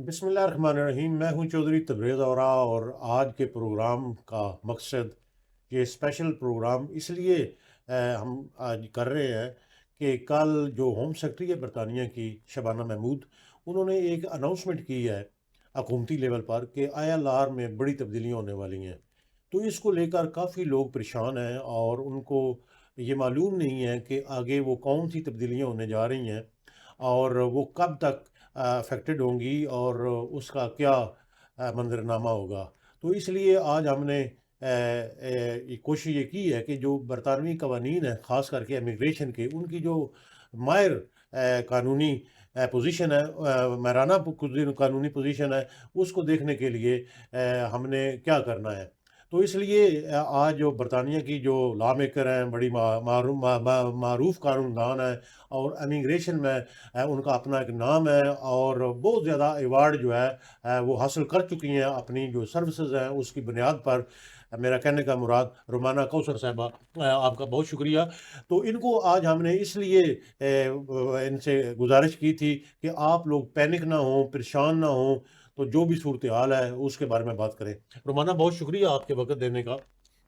بسم اللہ الرحمن الرحیم۔ میں ہوں چودھری تبریز اورا، اور آج کے پروگرام کا مقصد، یہ اسپیشل پروگرام اس لیے ہم آج کر رہے ہیں کہ کل جو ہوم سیکرٹری ہے برطانیہ کی شبانہ محمود، انہوں نے ایک اناؤنسمنٹ کی ہے حکومتی لیول پر کہ آئی ایل آر میں بڑی تبدیلیاں ہونے والی ہیں۔ تو اس کو لے کر کافی لوگ پریشان ہیں، اور ان کو یہ معلوم نہیں ہے کہ آگے وہ کون سی تبدیلیاں ہونے جا رہی ہیں، اور وہ کب تک افیکٹڈ ہوں گی، اور اس کا کیا منظرنامہ ہوگا۔ تو اس لیے آج ہم نے کوشش یہ کی ہے کہ جو برطانوی قوانین ہیں، خاص کر کے امیگریشن کے، ان کی جو ماہر قانونی پوزیشن ہے، ماہرانہ قانونی پوزیشن ہے، اس کو دیکھنے کے لیے ہم نے کیا کرنا ہے۔ تو اس لیے آج جو برطانیہ کی جو لا میکر ہیں، بڑی معروف قانون دان ہیں، اور امیگریشن میں ان کا اپنا ایک نام ہے، اور بہت زیادہ ایوارڈ جو ہے وہ حاصل کر چکی ہیں اپنی جو سروسز ہیں اس کی بنیاد پر۔ میرا کہنے کا مراد رومانہ کوثر صاحبہ، آپ کا بہت شکریہ۔ تو ان کو آج ہم نے اس لیے ان سے گزارش کی تھی کہ آپ لوگ پینک نہ ہوں، پریشان نہ ہوں، تو جو بھی صورتحال ہے اس کے بارے میں بات کریں۔ رومانہ، بہت شکریہ آپ کے وقت دینے کا۔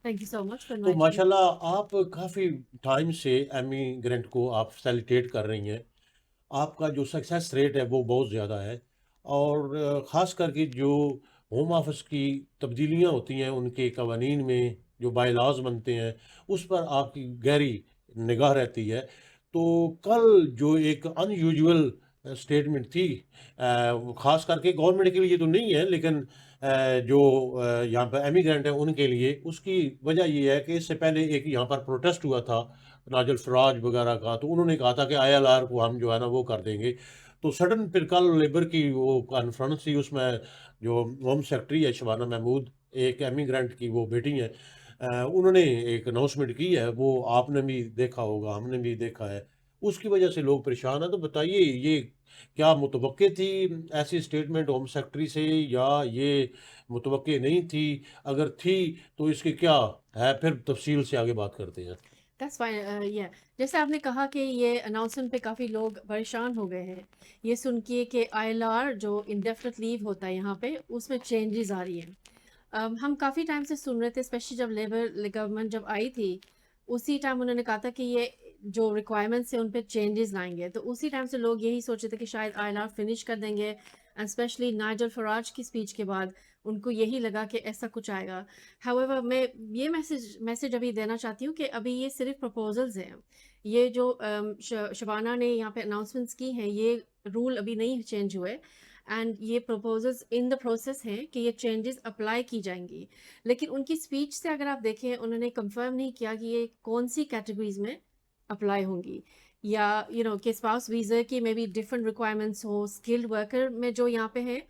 Thank you so much for تو inviting me. ماشاءاللہ آپ کافی ٹائم سے ایمیگرینٹ کو آپ فیسیلیٹیٹ کر رہی ہیں۔ آپ کا جو سکسیس ریٹ ہے وہ بہت زیادہ ہے، اور خاص کر کے جو ہوم آفس کی تبدیلیاں ہوتی ہیں ان کے قوانین میں، جو بائی لاز بنتے ہیں، اس پر آپ کی گہری نگاہ رہتی ہے۔ تو کل جو ایک ان یوزول اسٹیٹمنٹ تھی، خاص کر کے گورنمنٹ کے لیے تو نہیں ہے، لیکن جو یہاں پہ ایمیگرینٹ ہیں ان کے لیے، اس کی وجہ یہ ہے کہ اس سے پہلے ایک یہاں پر پروٹیسٹ ہوا تھا ناجل فراج وغیرہ کا، تو انہوں نے کہا تھا کہ آئی ایل آر کو ہم جو ہے نا وہ کر دیں گے۔ تو سڈن پھر کل لیبر کی وہ کانفرنس تھی، اس میں جو ہوم سیکرٹری ہے شبانہ محمود، ایک ایمیگرینٹ کی وہ بیٹی ہیں، انہوں نے ایک اناؤنسمنٹ کی ہے، وہ آپ نے بھی دیکھا ہوگا، ہم نے بھی دیکھا ہے۔ اس کی وجہ سے لوگ پریشان ہیں۔ تو بتائیے، یہ کیا متوقع تھی ایسی اسٹیٹمنٹ ہوم سیکرٹری سے، یا یہ متوقع نہیں تھی؟ اگر تھی تو اس کے کیا ہے، پھر تفصیل سے آگے بات کرتے ہیں۔ That's fine. Yeah. جیسے آپ نے کہا کہ یہ اناؤنسمنٹ پہ کافی لوگ پریشان ہو گئے ہیں یہ سن کے کہ آئی ایل آر جو انڈیفینٹ لیو ہوتا ہے یہاں پہ، اس میں چینجز آ رہی ہیں۔ ہم کافی ٹائم سے سن رہے تھے، اسپیشلی جب لیبر گورنمنٹ جب آئی تھی، اسی ٹائم انہوں نے کہا تھا کہ یہ جو ریکوائرمنٹس ہیں ان پہ چینجز لائیں گے، تو اسی ٹائم سے لوگ یہی سوچے تھے کہ شاید آئی ایل آر فنش کر دیں گے، اینڈ اسپیشلی نائجل فراج کی اسپیچ کے بعد ان کو یہی لگا کہ ایسا کچھ آئے گا۔ However، میں یہ میسج ابھی دینا چاہتی ہوں کہ ابھی یہ صرف پروپوزلز ہیں۔ یہ جو شبانہ نے یہاں پہ اناؤنسمنٹس کی ہیں، یہ رول ابھی نہیں چینج ہوئے، اینڈ یہ پروپوزلز ان دا پروسیس ہیں کہ یہ چینجز اپلائی کی جائیں گی۔ لیکن ان کی اسپیچ سے اگر آپ دیکھیں، انہوں نے کنفرم نہیں کیا کہ یہ کون سی کیٹیگریز میں اپلائی ہوں گی، یا کہ اسپاؤس ویزا کی میں بھی ڈفرینٹ ریکوائرمنٹس ہو، اسکلڈ ورکر میں جو یہاں پہ ہیں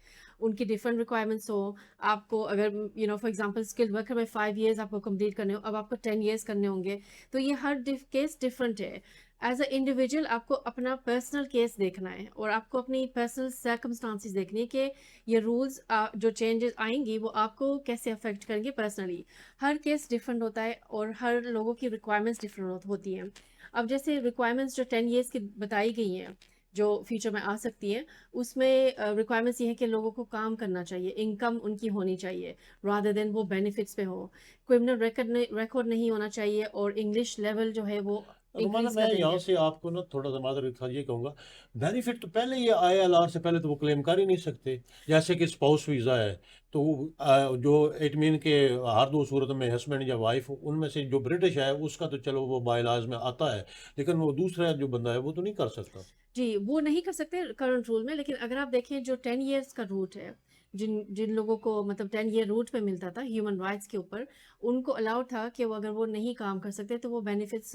ان کی ڈفرینٹ ریکوائرمنٹس ہو۔ آپ کو اگر فار ایگزامپل اسکلڈ ورکر میں 5 ایئرس آپ کو کمپلیٹ کرنے ہو، اب آپ کو 10 ایئرس کرنے ہوں گے، تو یہ ہر کیس ڈفرینٹ ہے۔ ایز اے انڈیویجول آپ کو اپنا پرسنل کیس دیکھنا ہے، اور آپ کو اپنی پرسنل سرکمسٹانسز دیکھنی ہے کہ یہ رولز جو چینجز آئیں گی وہ آپ کو کیسے افیکٹ کریں گے پرسنلی۔ ہر کیس ڈفرینٹ ہوتا ہے، اور ہر لوگوں کی ریکوائرمنٹس ڈفرینٹ ہوتی ہیں۔ اب جیسے ریکوائرمنٹس جو 10 ایئرس کی بتائی گئی ہیں جو فیوچر میں آ سکتی ہیں، اس میں ریکوائرمنٹس یہ ہے کہ لوگوں کو کام کرنا چاہیے، انکم ان کی ہونی چاہیے، رادر دین وہ بینیفٹس پہ ہو، کرمنل ریکارڈ نہیں ہونا چاہیے، اور انگلش لیول جو ہے وہ رومانہ، انکریز کر میں دیں یہاں گے۔ سے آپ کو نا تھوڑا سا معذرت خواہ یہ کہوں گا، بینیفٹ تو پہلے یہ آئی ایل آر سے پہلے تو وہ کلیم کر ہی نہیں سکتے۔ جیسے کہ اسپاؤس ویزا ہے، تو جو اٹ مین کہ ہر دو صورت میں ہسبینڈ یا وائف، ان میں سے جو برٹش ہے اس کا تو چلو وہ بائی لاز میں آتا ہے، لیکن وہ دوسرا جو بندہ ہے وہ تو نہیں کر سکتا۔ جی، وہ نہیں کر سکتے کرنٹ رول میں، لیکن اگر آپ دیکھیں جو 10 ایئرس کا روٹ ہے، جن لوگوں کو مطلب 10 ایئر روٹ پہ ملتا تھا ہیومن رائٹس کے اوپر، ان کو الاؤڈ تھا کہ اگر وہ نہیں کام کر سکتے تو وہ benefits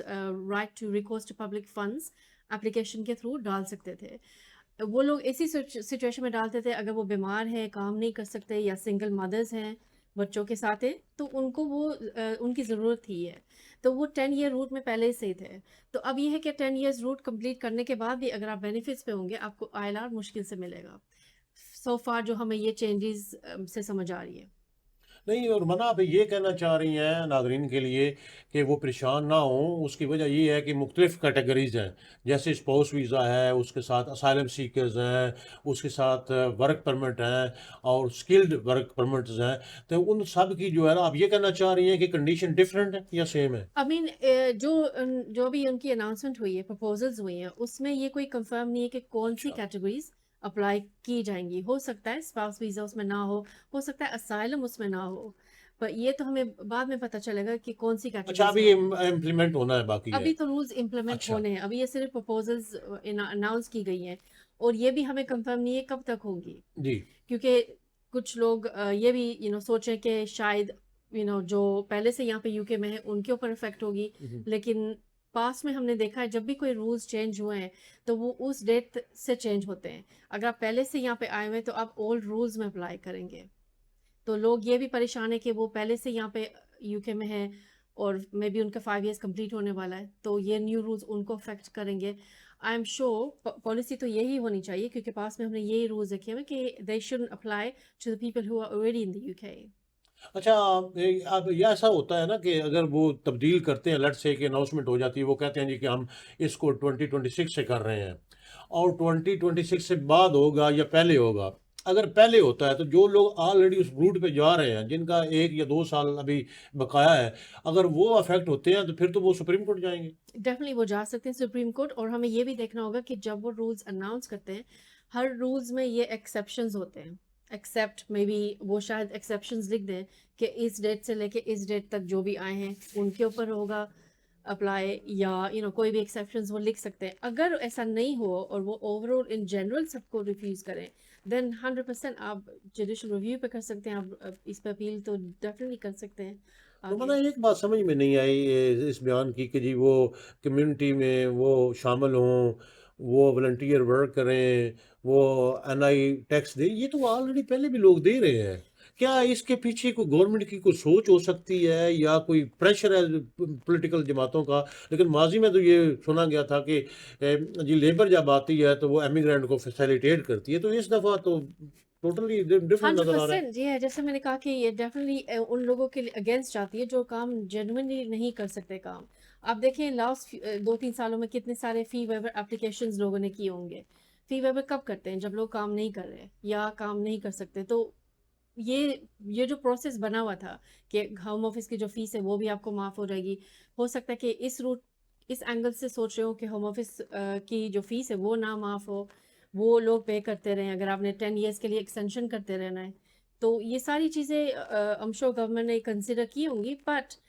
right to recourse to public funds application کے تھرو ڈال سکتے تھے۔ وہ لوگ اسی سچویشن میں ڈالتے تھے اگر وہ بیمار ہیں، کام نہیں کر سکتے، یا سنگل مدرز ہیں بچوں کے ساتھ ہیں، تو ان کو وہ ان کی ضرورت ہی ہے، تو وہ 10 ایئر روٹ میں پہلے سے ہی تھے۔ تو اب یہ ہے کہ 10 ایئرس روٹ کمپلیٹ کرنے کے بعد بھی اگر آپ بینیفٹس پہ ہوں گے، آپ کو آئی ایل آر مشکل سے ملے گا، سو فار جو ہمیں یہ چینجز سے سمجھ آ رہی ہے۔ نہیں، اور منع آپ یہ کہنا چاہ رہی ہیں ناظرین کے لیے کہ وہ پریشان نہ ہوں، اس کی وجہ یہ ہے کہ مختلف کیٹیگریز ہیں، جیسے اسپاؤس ویزا ہے، اس کے ساتھ اسائلم سیکرز ہیں، اس کے ساتھ ورک پرمٹ ہیں اور اسکلڈ ورک پرمٹس ہیں، تو ان سب کی جو ہے نا آپ یہ کہنا چاہ رہی ہیں کہ کنڈیشن ڈفرینٹ ہے یا سیم ہے؟ آئی مین جو بھی ان کی اناؤنسمنٹ ہوئی ہے، پرپوزلز ہوئی ہیں، اس میں یہ کوئی کنفرم نہیں ہے کہ کون سی اچھا کیٹیگریز اپلائی کی جائیں گی. ہو سکتا ہے اسپاؤس ویزا اس میں نہ ہو سکتا ہے اسائلم اس میں نہ ہو، پر یہ تو ہمیں بعد میں پتہ چلے گا کہ کون سی اچھا، کیٹیگریز ابھی میں. امپلیمنٹ ہونا ہے، باقی ہے. ابھی تو رولز امپلیمنٹ اچھا. ہونے ہیں، ابھی یہ صرف پرپوزلز اناؤنس کی گئی ہیں، اور یہ بھی ہمیں کنفرم نہیں ہے کب تک ہوں گی، جی. کیونکہ کچھ لوگ یہ بھی سوچیں کہ شاید جو پہلے سے یہاں پہ یو کے میں ہیں ان کے اوپر افیکٹ ہوگی. لیکن پاس میں ہم نے دیکھا ہے جب بھی کوئی رولز چینج ہوئے ہیں تو وہ اس ڈیٹ سے چینج ہوتے ہیں. اگر آپ پہلے سے یہاں پہ آئے ہوئے تو آپ اولڈ رولز میں اپلائی کریں گے، تو لوگ یہ بھی پریشان ہے کہ وہ پہلے سے یہاں پہ یو کے میں ہے اور مے بی ان کا 5 ایئرس کمپلیٹ ہونے والا ہے، تو یہ نیو رولز ان کو افیکٹ کریں گے. آئی ایم شیور پالیسی تو یہی ہونی چاہیے، کیونکہ پاس میں ہم نے یہی رولز رکھے ہوئے کہ the student apply to the people who are already in the U K. اچھا، اب یہ ایسا ہوتا ہے نا کہ اگر وہ تبدیل کرتے ہیں، لٹ سے کہ اناؤنسمنٹ ہو جاتی ہے، وہ کہتے ہیں جی کہ ہم اس کو 2026 سے کر رہے ہیں، اور 2026 سے بعد ہوگا یا پہلے ہوگا. اگر پہلے ہوتا ہے تو جو لوگ آلریڈی اس روٹ پہ جا رہے ہیں، جن کا 1 یا 2 سال ابھی بقایا ہے، اگر وہ افیکٹ ہوتے ہیں تو پھر تو وہ سپریم کورٹ جائیں گے. ڈیفینیٹلی وہ جا سکتے ہیں سپریم کورٹ، اور ہمیں یہ بھی دیکھنا ہوگا کہ جب وہ رولز اناؤنس کرتے ہیں ہر رولز میں یہ ایکسیپشنز ہوتے ہیں. ایکسیپٹ میں بھی وہ شاید ایکسیپشنز لکھ دیں کہ اس ڈیٹ سے لے کے اس ڈیٹ تک جو بھی آئے ہیں ان کے اوپر ہوگا اپلائی، یا کوئی بھی ایکسیپشنز وہ لکھ سکتے ہیں. اگر ایسا نہیں ہو اور وہ اوور آل ان جنرل سب کو ریفیوز کریں، دین 100% آپ جوڈیشل ریویو پہ کر سکتے ہیں، آپ اس پہ اپیل تو ڈیفینیٹلی کر سکتے ہیں تو آگے. میں ایک بات سمجھ میں نہیں آئی اس بیان کی کہ جی وہ کمیونٹی میں وہ شامل ہوں، وہ والنٹیئر ورک کریں، وہ این آئی ٹیکس دیں، یہ تو آلریڈی پہلے بھی لوگ دے رہے ہیں. کیا اس کے پیچھے کوئی گورنمنٹ کی کوئی سوچ ہو سکتی ہے یا کوئی پریشر ہے پولیٹیکل جماعتوں کا؟ لیکن ماضی میں تو یہ سنا گیا تھا کہ جی لیبر جب آتی ہے تو وہ امیگرینٹ کو فیسیلیٹیٹ کرتی ہے، تو اس دفعہ تو ٹوٹلی ڈفرینٹ ہنڈریڈ نظر آ رہا ہے. پرسینٹ جی ہے، جیسے میں نے کہا کہ یہ ڈیفینیٹلی ان لوگوں کے اگینسٹ جاتی ہے جو کام جینوئنلی نہیں کر سکتے کام. آپ دیکھیں لاسٹ 2-3 سالوں میں کتنے سارے فی ویور اپلیکیشنز لوگوں نے کیے ہوں گے. فی ویور کب کرتے ہیں؟ جب لوگ کام نہیں کر رہے یا کام نہیں کر سکتے. تو یہ جو پروسیس بنا ہوا تھا کہ ہوم آفس کی جو فیس ہے وہ بھی آپ کو معاف ہو جائے گی. ہو سکتا ہے کہ اس اینگل سے سوچ رہے ہو کہ ہوم آفس کی جو فیس ہے وہ نہ معاف ہو، وہ لوگ پے کرتے رہیں اگر آپ نے 10 ایئرس کے لیے ایکسٹینشن کرتے رہنا ہے. تو یہ ساری چیزیں ایم شور گورنمنٹ نے کنسیڈر کی ہوں گی، بٹ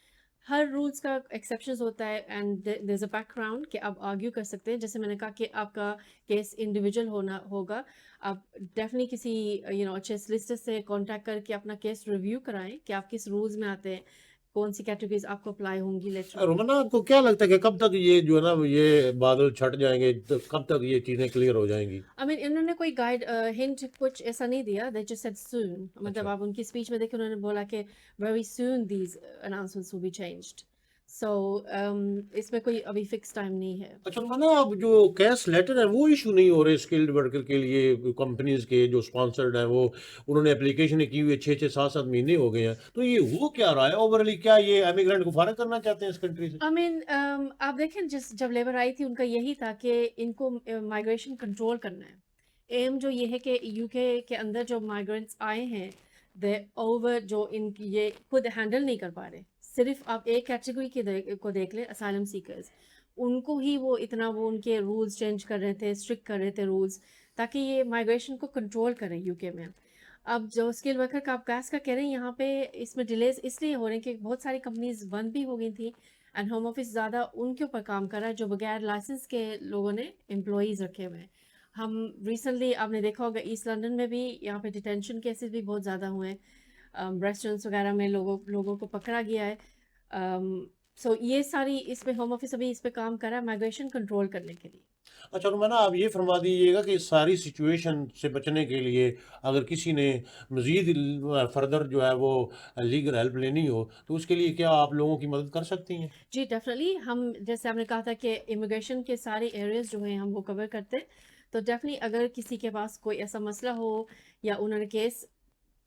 ہر رولس کا ایکسیپشنز ہوتا ہے and there is a back ground کہ آپ آرگیو کر سکتے ہیں. جیسے میں نے کہا کہ آپ کا کیس انڈیویجول ہونا ہوگا، آپ ڈیفینیٹلی کسی اچھے سلسٹر سے کانٹیکٹ کر کے اپنا کیس ریویو کرائیں کہ آپ کس رولز میں آتے ہیں، کون سی کیٹیگریز آپ کو اپلائی ہوں گی لیٹر آن. رومنا، آپ کو کیا لگتا ہے کہ کب تک یہ جو ہے نا یہ بادل چھٹ جائیں گے، کب تک یہ چیزیں کلیئر ہو جائیں گی؟ I mean انہوں نے کوئی گائیڈ ہنٹ کچھ ایسا نہیں دیا. they just said soon. مطلب اچھا. آپ ان کی اسپیچ میں دیکھیں انہوں نے بولا کہ very soon these announcements will be changed. so اس میں کوئی ابھی فکس ٹائم نہیں ہے. اچھا رومنا، اب جو کیس لیٹر ہیں وہ ایشو نہیں ہو رہے اسکلڈ ورکر کے لیے؟ کمپنیز کے جو اسپانسرڈ ہیں وہ انہوں نے اپلیکیشنیں کی ہوئی 6-7 مہینے ہو گئے ہیں، تو یہ ہو کیا رہا ہے اوورلی؟ کیا یہ امیگرینٹ کو فارغ کرنا چاہتے ہیں اس کنٹری سے؟ I mean آپ دیکھیں جب لیبر آئی تھی ان کا یہی تھا کہ ان کو مائگریشن کنٹرول کرنا ہے. ایم جو یہ ہے کہ یو کے اندر جو مائگرینٹس آئے ہیں دے اوور جو ان کی یہ خود ہینڈل نہیں کر پا رہے. صرف آپ ایک کیٹیگری کو دیکھ لیں، اسائلم سیکرز، ان کو ہی وہ اتنا وہ ان کے رولز چینج کر رہے تھے، اسٹرکٹ کر رہے تھے رولز تاکہ یہ مائگریشن کو کنٹرول کریں یو کے میں. اب جو اسکل ورکر کا آپ کیس کا کہہ رہے ہیں یہاں پہ اس میں ڈیلیز اس لیے ہو رہے ہیں کہ بہت ساری کمپنیز بند بھی ہو گئی تھیں اینڈ ہوم آفس زیادہ ان کے اوپر کام کر رہا ہے جو بغیر لائسنس کے لوگوں نے امپلائیز رکھے ہوئے ہیں. ہم ریسنٹلی آپ نے دیکھا ہوگا ایسٹ لنڈن میں بھی یہاں پہ ڈیٹینشن کیسز بھی بہت زیادہ ہوئے ہیں، ریسٹورینٹس وغیرہ میں لوگوں کو پکڑا گیا ہے. سو یہ ساری اس پہ ہوم آفس ابھی اس پہ کام کر رہا ہے مائگریشن کنٹرول کرنے کے لیے. اچھا رومنا، آپ یہ فرما دیجیے گا کہ اس ساری سچویشن سے بچنے کے لیے اگر کسی نے مزید فردر جو ہے وہ لیگل ہیلپ لینی ہو تو اس کے لیے کیا آپ لوگوں کی مدد کر سکتی ہیں؟ جی ڈیفینیٹلی، ہم جیسے آپ نے کہا تھا کہ امیگریشن کے سارے ایریاز جو ہیں ہم وہ کور کرتے ہیں. تو ڈیفینیٹلی اگر کسی کے پاس کوئی ایسا مسئلہ ہو یا انہوں نے کیس